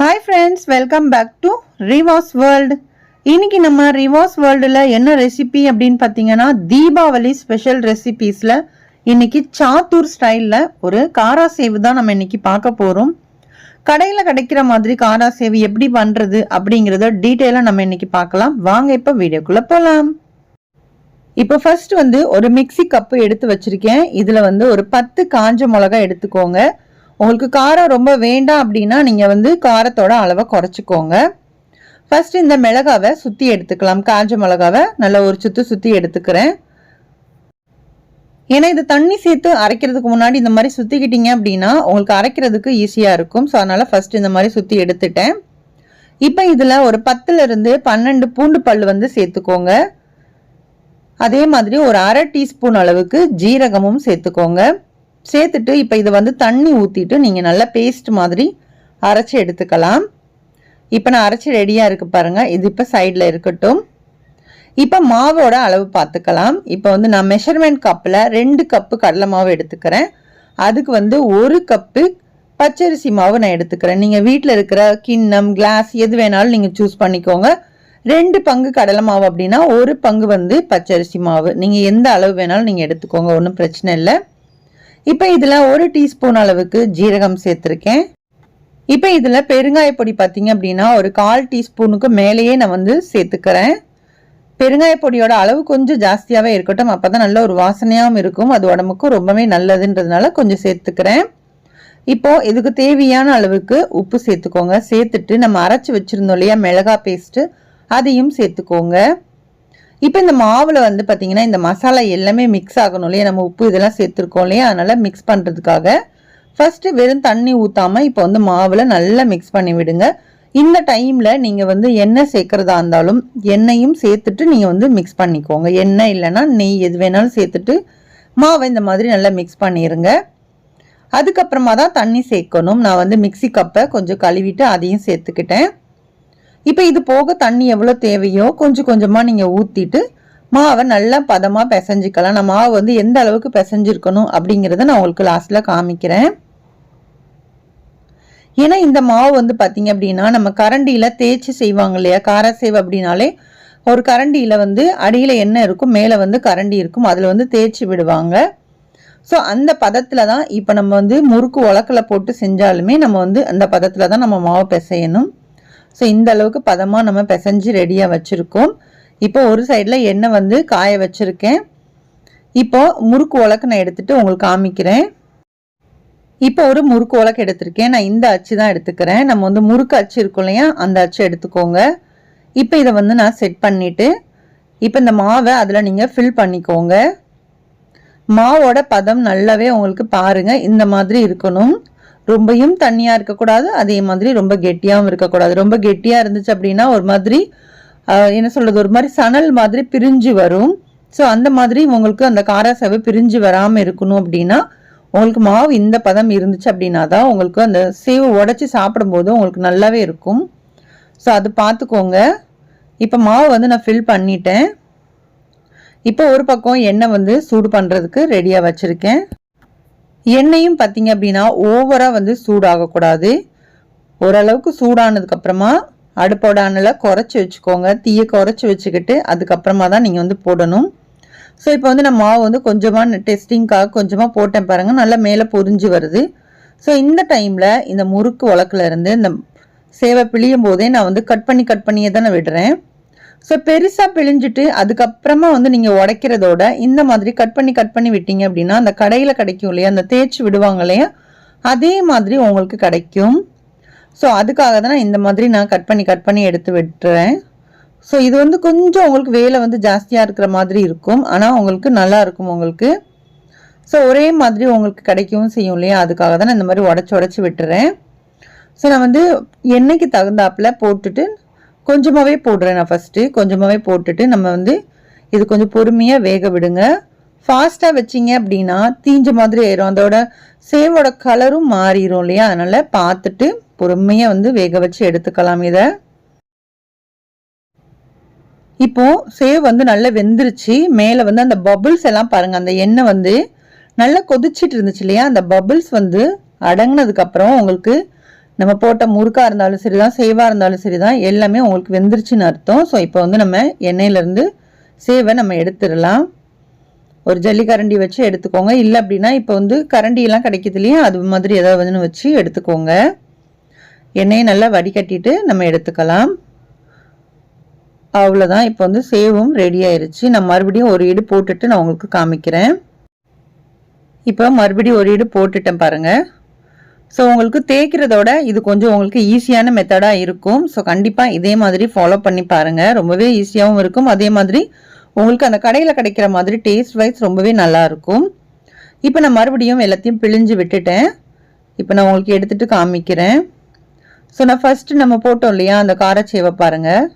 Hi friends, welcome back to Riva's World. இன்னைக்கு நம்ம ரிவாஸ் வேர்ல்டுல என்ன ரெசிபி அப்படின்னு பார்த்தீங்கன்னா தீபாவளி ஸ்பெஷல் ரெசிபீஸ்ல இன்னைக்கு சாத்தூர் ஸ்டைல்ல ஒரு காரா சேவு தான் நம்ம இன்னைக்கு பார்க்க போறோம். கடையில கிடைக்கிற மாதிரி காரா சேவு எப்படி பண்றது அப்படிங்கறத டீடைலா நம்ம இன்னைக்கு பார்க்கலாம். வாங்க இப்ப வீடியோக்குள்ள போலாம். இப்போ ஃபர்ஸ்ட் ஒரு மிக்ஸி கப்பு எடுத்து வச்சிருக்கேன். இதுல ஒரு 10 காஞ்ச மிளகாய் எடுத்துக்கோங்க. உங்களுக்கு காரம் ரொம்ப வேண்டாம் அப்படின்னா நீங்க காரத்தோட அளவை குறைச்சிக்கோங்க. ஃபர்ஸ்ட் இந்த மிளகாவை சுத்தி எடுத்துக்கலாம். காஞ்ச மிளகாவை நல்லா ஒரு சுத்தி எடுத்துக்கிறேன். ஏன்னா இது தண்ணி சேர்த்து அரைக்கிறதுக்கு முன்னாடி இந்த மாதிரி சுத்திக்கிட்டீங்க அப்படின்னா உங்களுக்கு அரைக்கிறதுக்கு ஈஸியா இருக்கும். ஸோ அதனால ஃபர்ஸ்ட் இந்த மாதிரி சுத்தி எடுத்துட்டேன். இப்போ இதுல ஒரு 10ல இருந்து 12 பூண்டு பல் சேர்த்துக்கோங்க. அதே மாதிரி ஒரு அரை டீஸ்பூன் அளவுக்கு ஜீரகமும் சேர்த்துக்கோங்க. சேர்த்துட்டு இப்போ இதை தண்ணி ஊற்றிட்டு நீங்கள் நல்லா பேஸ்ட் மாதிரி அரைச்சி எடுத்துக்கலாம். இப்போ நான் அரைச்சி ரெடியாக இருக்கு பாருங்க. இது இப்போ சைடில் இருக்கட்டும். இப்போ மாவோட அளவு பார்த்துக்கலாம். இப்போ நான் மெஷர்மெண்ட் கப்பில் 2 கப்பு கடலை மாவு எடுத்துக்கிறேன். அதுக்கு 1 கப்பு பச்சரிசி மாவு நான் எடுத்துக்கிறேன். நீங்கள் வீட்டில் இருக்கிற கிண்ணம் கிளாஸ் எது வேணாலும் நீங்கள் சூஸ் பண்ணிக்கோங்க. 2 பங்கு கடலை மாவு அப்படின்னா 1 பங்கு பச்சரிசி மாவு. நீங்கள் எந்த அளவு வேணாலும் நீங்கள் எடுத்துக்கோங்க, ஒன்றும் பிரச்சனை இல்லை. இப்போ இதில் 1 டீஸ்பூன் அளவுக்கு ஜீரகம் சேர்த்துருக்கேன். இப்போ இதில் பெருங்காய பொடி பார்த்தீங்க அப்படின்னா ஒரு 1/4 டீஸ்பூனுக்கு மேலேயே நான் சேர்த்துக்கிறேன். பெருங்காய பொடியோட அளவு கொஞ்சம் ஜாஸ்தியாகவே இருக்கட்டும், அப்போ தான் நல்ல ஒரு வாசனையாகவும் இருக்கும். அது உடம்புக்கும் ரொம்பவே நல்லதுன்றதுனால கொஞ்சம் சேர்த்துக்கிறேன். இப்போ இதுக்கு தேவையான அளவுக்கு உப்பு சேர்த்துக்கோங்க. சேர்த்துட்டு நம்ம அரைச்சி வச்சிருந்தோம் இல்லையா மிளகாய் பேஸ்ட்டு, அதையும் சேர்த்துக்கோங்க. இப்போ இந்த மாவில் பார்த்தீங்கன்னா இந்த மசாலா எல்லாமே மிக்ஸ் ஆகணும் இல்லையா, நம்ம உப்பு இதெல்லாம் சேர்த்துருக்கோம் இல்லையா, அதனால் மிக்ஸ் பண்ணுறதுக்காக ஃபர்ஸ்ட் வெறும் தண்ணி ஊற்றாமல் இப்போ மாவில் நல்லா மிக்ஸ் பண்ணி விடுங்க. இந்த டைமில் நீங்கள் எண்ணெய் சேர்க்குறதா இருந்தாலும் எண்ணெயும் சேர்த்துட்டு நீங்கள் மிக்ஸ் பண்ணிக்கோங்க. எண்ணெய் இல்லைன்னா நெய் எது வேணாலும் சேர்த்துட்டு மாவை இந்த மாதிரி நல்லா மிக்ஸ் பண்ணிடுங்க. அதுக்கப்புறமா தான் தண்ணி சேர்க்கணும். நான் மிக்ஸி கப்பை கொஞ்சம் கழுவிட்டு அதையும் சேர்த்துக்கிட்டேன். இப்போ இது போக தண்ணி எவ்வளோ தேவையோ கொஞ்சம் கொஞ்சமாக நீங்கள் ஊற்றிட்டு மாவை நல்லா பதமாக பிசைஞ்சிக்கலாம். நான் மாவு எந்த அளவுக்கு பிசைஞ்சிருக்கணும் அப்படிங்கிறத நான் உங்களுக்கு லாஸ்ட்டில் காமிக்கிறேன். ஏன்னா இந்த மாவு பார்த்தீங்க அப்படின்னா நம்ம கரண்டியில் தேய்ச்சி செய்வாங்க இல்லையா, கார சேவை அப்படின்னாலே ஒரு கரண்டியில் அடியில் எண்ணெய் இருக்கும், மேலே கரண்டி இருக்கும், அதில் தேய்ச்சி விடுவாங்க. ஸோ அந்த பதத்தில் தான் இப்போ நம்ம முறுக்கு உலக்கில் போட்டு செஞ்சாலுமே நம்ம அந்த பதத்தில் தான் நம்ம மாவை பிசையணும். ஸோ இந்த அளவுக்கு பதமாக நம்ம பிசைஞ்சு ரெடியாக வச்சுருக்கோம். இப்போ ஒரு சைடில் எண்ணெய் காய வச்சுருக்கேன். இப்போ முறுக்கு உலக்கு நான் எடுத்துகிட்டு உங்களுக்கு காமிக்கிறேன். இப்போ ஒரு முறுக்கு உலக்கு எடுத்திருக்கேன். நான் இந்த அச்சு தான் எடுத்துக்கிறேன். நம்ம முறுக்கு அச்சு இருக்கும் இல்லையா, அந்த அச்சு எடுத்துக்கோங்க. இப்போ இதை நான் செட் பண்ணிவிட்டு இப்போ இந்த மாவை அதில் நீங்கள் ஃபில் பண்ணிக்கோங்க. மாவோட பதம் நல்லாவே உங்களுக்கு பாருங்கள் இந்த மாதிரி இருக்கணும். ரொம்பவும் தண்ணியாக இருக்கக்கூடாது, அதே மாதிரி ரொம்ப கெட்டியாகவும் இருக்கக்கூடாது. ரொம்ப கெட்டியாக இருந்துச்சு அப்படின்னா ஒரு மாதிரி என்ன சொல்கிறது, ஒரு மாதிரி சணல் மாதிரி பிரிஞ்சு வரும். ஸோ அந்த மாதிரி உங்களுக்கு அந்த கார சேவை பிரிஞ்சு வராமல் இருக்கணும் அப்படின்னா உங்களுக்கு மாவு இந்த பதம் இருந்துச்சு அப்படின்னா தான் உங்களுக்கு அந்த சேவை உடச்சி சாப்பிடும்போது உங்களுக்கு நல்லாவே இருக்கும். ஸோ அது பார்த்துக்கோங்க. இப்போ மாவு நான் ஃபில் பண்ணிட்டேன். இப்போ ஒரு பக்கம் எண்ணெய் சூடு பண்ணுறதுக்கு ரெடியாக வச்சுருக்கேன். எண்ணெயும் பார்த்தீங்க அப்படின்னா ஓவராக சூடாகக்கூடாது. ஓரளவுக்கு சூடானதுக்கு அப்புறமா அடுப்போட அனலை குறைச்சி வச்சுக்கோங்க. தீயை குறைச்சி வச்சுக்கிட்டு அதுக்கப்புறமா தான் நீங்கள் போடணும். ஸோ இப்போ நான் மாவு கொஞ்சமாக டெஸ்டிங்காக கொஞ்சமாக போட்டேன் பாருங்கள், நல்லா மேலே பொரிஞ்சு வருது. ஸோ இந்த டைமில் இந்த முறுக்கு உலக்கில் இருந்து இந்த சேவை பிழியும் போதே நான் கட் பண்ணியே தான் நான் விடுறேன். ஸோ பெருசாக பிழிஞ்சிட்டு அதுக்கப்புறமா நீங்கள் உடைக்கிறதோட இந்த மாதிரி கட் பண்ணி விட்டீங்க அப்படின்னா அந்த கடையில் கிடைக்கும் இல்லையா, அந்த தேய்ச்சி விடுவாங்க இல்லையா, அதே மாதிரி உங்களுக்கு கிடைக்கும். ஸோ அதுக்காக தான் நான் இந்த மாதிரி நான் கட் பண்ணி எடுத்து விட்டுறேன். ஸோ இது கொஞ்சம் உங்களுக்கு வேலை ஜாஸ்தியாக இருக்கிற மாதிரி இருக்கும், ஆனால் உங்களுக்கு நல்லா இருக்கும் உங்களுக்கு. ஸோ ஒரே மாதிரி உங்களுக்கு கிடைக்கவும் செய்யும் இல்லையா, அதுக்காக தான் நான் இந்த மாதிரி உடச்சி விட்டுறேன். ஸோ நான் எண்ணெய்க்கு தகுந்தாப்பில் போட்டுட்டு கொஞ்சமாகவே போடுறேன். நான் ஃபஸ்ட்டு கொஞ்சமாகவே போட்டுட்டு நம்ம இது கொஞ்சம் பொறுமையாக வேக விடுங்க. ஃபாஸ்ட்டாக வச்சிங்க அப்படின்னா தீஞ்ச மாதிரி ஆயிரும், அதோட சேவோட கலரும் மாறிடும் இல்லையா, அதனால் பார்த்துட்டு பொறுமையாக வேக வச்சு எடுத்துக்கலாம் இதை. இப்போ சேவ் நல்லா வெந்துருச்சு. மேலே அந்த பபுள்ஸ் எல்லாம் பாருங்கள், அந்த எண்ணெய் நல்லா கொதிச்சிட்டு இருந்துச்சு இல்லையா, அந்த பபுள்ஸ் அடங்கினதுக்கப்புறம் உங்களுக்கு நம்ம போட்ட முறுக்கா இருந்தாலும் சரிதான், சேவா இருந்தாலும் சரிதான், எல்லாமே உங்களுக்கு வெந்துருச்சுன்னு அர்த்தம். ஸோ இப்போ வந்து நம்ம எண்ணெயிலேருந்து சேவை நம்ம எடுத்துடலாம். ஒரு ஜல்லிக்கரண்டி வச்சு எடுத்துக்கோங்க. இல்லை அப்படின்னா இப்போ வந்து கரண்டியெல்லாம் கிடைக்கிது இல்லையா, அது மாதிரி ஏதாவது வச்சு எடுத்துக்கோங்க. எண்ணெயை நல்லா வடிகட்டிட்டு நம்ம எடுத்துக்கலாம். அவ்வளோதான். இப்போ வந்து சேவும் ரெடி ஆயிருச்சு. நான் மறுபடியும் ஒரு ஈடு போட்டுட்டு நான் உங்களுக்கு காமிக்கிறேன். இப்போ மறுபடியும் ஒரு ஈடு போட்டுட்டேன் பாருங்கள். ஸோ உங்களுக்கு தேய்க்கிறதோட இது கொஞ்சம் உங்களுக்கு ஈஸியான மெத்தடாக இருக்கும். ஸோ கண்டிப்பாக இதே மாதிரி ஃபாலோ பண்ணி பாருங்கள். ரொம்பவே ஈஸியாகவும் இருக்கும். அதே மாதிரி உங்களுக்கு அந்த கடையில் கிடைக்கிற மாதிரி டேஸ்ட் வைஸ் ரொம்பவே நல்லாயிருக்கும். இப்போ நான் மறுபடியும் எல்லாத்தையும் பிழிஞ்சு விட்டுட்டேன். இப்போ நான் உங்களுக்கு எடுத்துகிட்டு காமிக்கிறேன். ஸோ நான் ஃபஸ்ட்டு நம்ம போட்டோம் இல்லையா அந்த காரச்சேவை பாருங்கள்.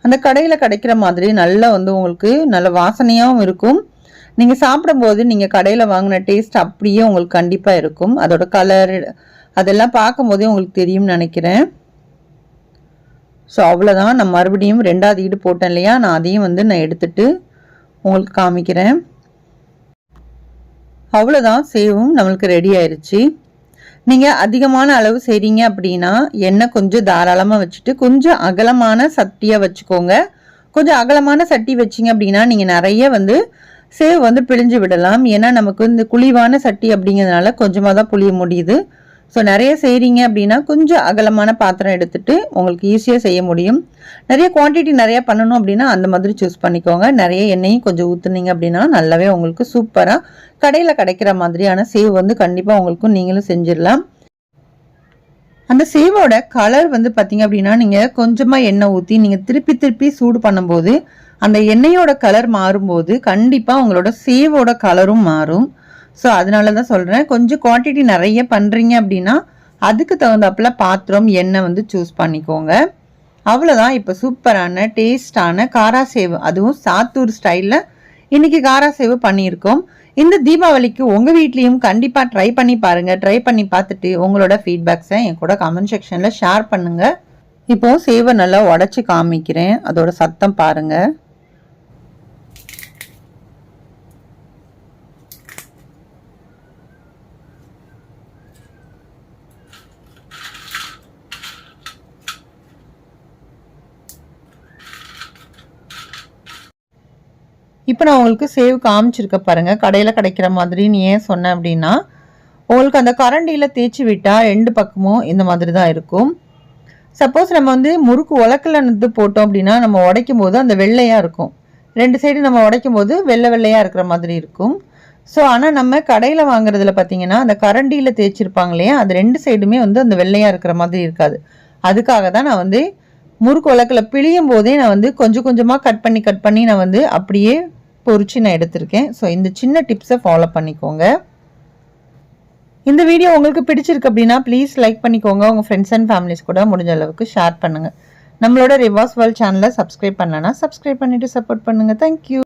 அந்த கடையில் கிடைக்கிற மாதிரி நல்லா வந்து உங்களுக்கு நல்ல வாசனையாகவும் இருக்கும். நீங்கள் சாப்பிடும்போது நீங்கள் கடையில் வாங்கின டேஸ்ட் அப்படியே உங்களுக்கு கண்டிப்பாக இருக்கும். அதோட கலர் அதெல்லாம் பார்க்கும்போதே உங்களுக்கு தெரியும்னு நினைக்கிறேன். ஸோ அவ்வளோதான். நான் மறுபடியும் 2வது ஈடு போட்டேன் இல்லையா, நான் அதையும் வந்து நான் எடுத்துட்டு உங்களுக்கு காமிக்கிறேன். அவ்வளோதான், சேவும் நம்மளுக்கு ரெடி ஆயிடுச்சு. நீங்கள் அதிகமான அளவு செய்கிறீங்க அப்படின்னா எண்ணெய் கொஞ்சம் தாராளமாக வச்சுட்டு கொஞ்சம் அகலமான சட்டியாக வச்சுக்கோங்க. கொஞ்சம் அகலமான சட்டி வச்சிங்க அப்படின்னா நீங்கள் நிறைய வந்து சேவ் வந்து பிழிஞ்சு விடலாம். ஏன்னா நமக்கு இந்த குழிவான சட்டி அப்படிங்கிறதுனால கொஞ்சமாக தான் புளிய முடியுது. ஸோ நிறைய செய்கிறீங்க அப்படின்னா கொஞ்சம் அகலமான பாத்திரம் எடுத்துகிட்டு உங்களுக்கு ஈஸியாக செய்ய முடியும். நிறைய குவான்டிட்டி நிறையா பண்ணணும் அப்படின்னா அந்த மாதிரி சூஸ் பண்ணிக்கோங்க. நிறைய எண்ணெயும் கொஞ்சம் ஊற்றுனீங்க அப்படின்னா நல்லாவே உங்களுக்கு சூப்பராக கடையில் கிடைக்கிற மாதிரியான சேவ் வந்து கண்டிப்பாக உங்களுக்கும் நீங்களும் செஞ்சிடலாம். அந்த சேவோட கலர் வந்து பார்த்தீங்க அப்படின்னா நீங்கள் கொஞ்சமாக எண்ணெய் ஊற்றி நீங்கள் திருப்பி திருப்பி சூடு பண்ணும்போது அந்த எண்ணெயோட கலர் மாறும்போது கண்டிப்பாக உங்களோட சேவோட கலரும் மாறும். ஸோ அதனால தான் சொல்கிறேன், கொஞ்சம் குவான்டிட்டி நிறைய பண்ணுறீங்க அப்படின்னா அதுக்கு தகுந்தாப்புல பாத்திரம் எண்ணெய் வந்து சூஸ் பண்ணிக்கோங்க. அவ்வளோதான். இப்போ சூப்பரான டேஸ்டான காராசேவு, அதுவும் சாத்தூர் ஸ்டைலில் இன்றைக்கி காராசேவு பண்ணியிருக்கோம். இந்த தீபாவளிக்கு உங்கள் வீட்லேயும் கண்டிப்பாக ட்ரை பண்ணி பாருங்கள். ட்ரை பண்ணி பார்த்துட்டு உங்களோட ஃபீட்பேக்ஸை என் கூட கமெண்ட் செக்ஷனில் ஷேர் பண்ணுங்கள். இப்போது சேவை நல்லா உடச்சி காமிக்கிறேன். அதோட சத்தம் பாருங்கள். இப்போ நான் உங்களுக்கு சேவ் காமிச்சிருக்க பாருங்கள். கடையில் கிடைக்கிற மாதிரின்னு ஏன் சொன்னேன் அப்படின்னா உங்களுக்கு அந்த கரண்டியில் தேய்ச்சி விட்டால் 2 பக்கமும் இந்த மாதிரி தான் இருக்கும். சப்போஸ் நம்ம வந்து முறுக்கு உலக்கில் போட்டோம் அப்படின்னா நம்ம உடைக்கும் போது அந்த வெள்ளையாக இருக்கும். 2 சைடு நம்ம உடைக்கும் போது வெள்ளை வெள்ளையாக இருக்கிற மாதிரி இருக்கும். ஸோ ஆனால் நம்ம கடையில் வாங்குறதுல பார்த்தீங்கன்னா அந்த கரண்டியில் தேய்ச்சிருப்பாங்க இல்லையா, அது 2 சைடுமே வந்து அந்த வெள்ளையாக இருக்கிற மாதிரி இருக்காது. அதுக்காக தான் நான் வந்து முறுக்கு உலக்கில் பிழியும் போதே நான் வந்து கொஞ்சம் கொஞ்சமாக கட் பண்ணி நான் வந்து அப்படியே பொரிச்சு நான் எடுத்திருக்கேன். ஸோ இந்த சின்ன டிப்ஸை ஃபாலோ பண்ணிக்கோங்க. இந்த வீடியோ உங்களுக்கு பிடிச்சிருக்கு அப்படின்னா ப்ளீஸ் லைக் பண்ணிக்கோங்க. உங்கள் ஃப்ரெண்ட்ஸ் அண்ட் ஃபேமிலிஸ் கூட முடிஞ்ச அளவுக்கு ஷேர் பண்ணுங்கள். நம்மளோட ரிவாஸ் வேர்ல்ட் சேனலை சப்ஸ்கிரைப் பண்ணலன்னா சப்ஸ்கிரைப் பண்ணிவிட்டு சப்போர்ட் பண்ணுங்கள். தேங்க்யூ.